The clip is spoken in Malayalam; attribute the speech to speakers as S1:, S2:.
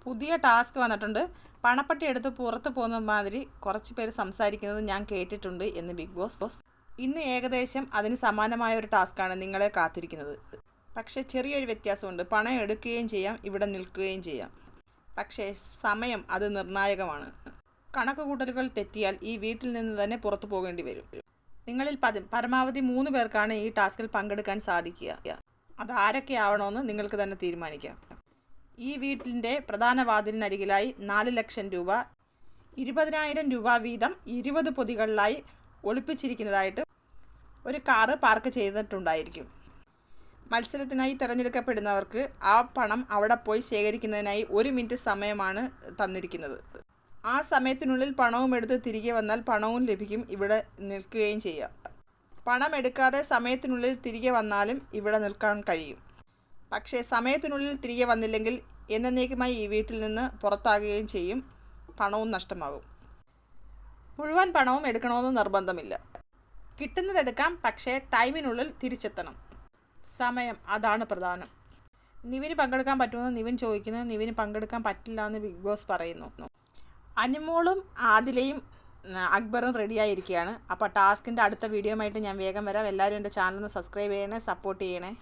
S1: പുതിയ ടാസ്ക് വന്നിട്ടുണ്ട്. പണപ്പെട്ടി എടുത്ത് പുറത്ത് പോകുന്ന മാതിരി കുറച്ച് പേര് സംസാരിക്കുന്നത് ഞാൻ കേട്ടിട്ടുണ്ട് എന്ന് ബിഗ് ബോസ്. ഇന്ന് ഏകദേശം അതിന് സമാനമായ ഒരു ടാസ്ക്കാണ് നിങ്ങളെ കാത്തിരിക്കുന്നത്. പക്ഷേ ചെറിയൊരു വ്യത്യാസമുണ്ട്. പണം എടുക്കുകയും ചെയ്യാം, ഇവിടെ നിൽക്കുകയും ചെയ്യാം. പക്ഷേ സമയം അത് നിർണായകമാണ്. കണക്ക് കൂട്ടലുകൾ തെറ്റിയാൽ ഈ വീട്ടിൽ നിന്ന് തന്നെ പുറത്തു പോകേണ്ടി വരും. നിങ്ങളിൽ പരമാവധി 3 പേർക്കാണ് ഈ ടാസ്കിൽ പങ്കെടുക്കാൻ സാധിക്കുക. അതാരൊക്കെ ആവണമെന്ന് നിങ്ങൾക്ക് തന്നെ തീരുമാനിക്കാം. ഈ വീട്ടിൻ്റെ പ്രധാന വാതിലിനരികിലായി 4 ലക്ഷം രൂപ, 20,000 രൂപ വീതം 20 പൊതികളിലായി ഒളിപ്പിച്ചിരിക്കുന്നതായിട്ട് ഒരു കാറ് പാർക്ക് ചെയ്തിട്ടുണ്ടായിരിക്കും. മത്സരത്തിനായി തിരഞ്ഞെടുക്കപ്പെടുന്നവർക്ക് ആ പണം അവിടെ പോയി ശേഖരിക്കുന്നതിനായി 1 മിനിറ്റ് സമയമാണ് തന്നിരിക്കുന്നത്. ആ സമയത്തിനുള്ളിൽ പണവും എടുത്ത് തിരികെ വന്നാൽ പണവും ലഭിക്കും, ഇവിടെ നിൽക്കുകയും ചെയ്യാം. പണം എടുക്കാതെ സമയത്തിനുള്ളിൽ തിരികെ വന്നാലും ഇവിടെ നിൽക്കാൻ കഴിയും. പക്ഷേ സമയത്തിനുള്ളിൽ തിരികെ വന്നില്ലെങ്കിൽ എന്നേക്കുമായി ഈ വീട്ടിൽ നിന്ന് പുറത്താകുകയും ചെയ്യും, പണവും നഷ്ടമാകും. മുഴുവൻ പണവും എടുക്കണമെന്ന് നിർബന്ധമില്ല. കിട്ടുന്നതെടുക്കാം, പക്ഷേ ടൈമിനുള്ളിൽ തിരിച്ചെത്തണം. സമയം അതാണ് പ്രധാനം. നിവിന് പങ്കെടുക്കാൻ പറ്റുമെന്ന് നിവിൻ ചോദിക്കുന്നത്. നിവിന് പങ്കെടുക്കാൻ പറ്റില്ല എന്ന് ബിഗ് ബോസ് പറയുന്നു. അനുമോളും ആദിലയും അക്ബറും റെഡിയായിരിക്കുകയാണ്. അപ്പോൾ ടാസ്കിൻ്റെ അടുത്ത വീഡിയോ ആയിട്ട് ഞാൻ വേഗം വരാം. എല്ലാവരും എൻ്റെ ചാനൽ ഒന്ന് സബ്സ്ക്രൈബ് ചെയ്യണേ, സപ്പോർട്ട് ചെയ്യണേ.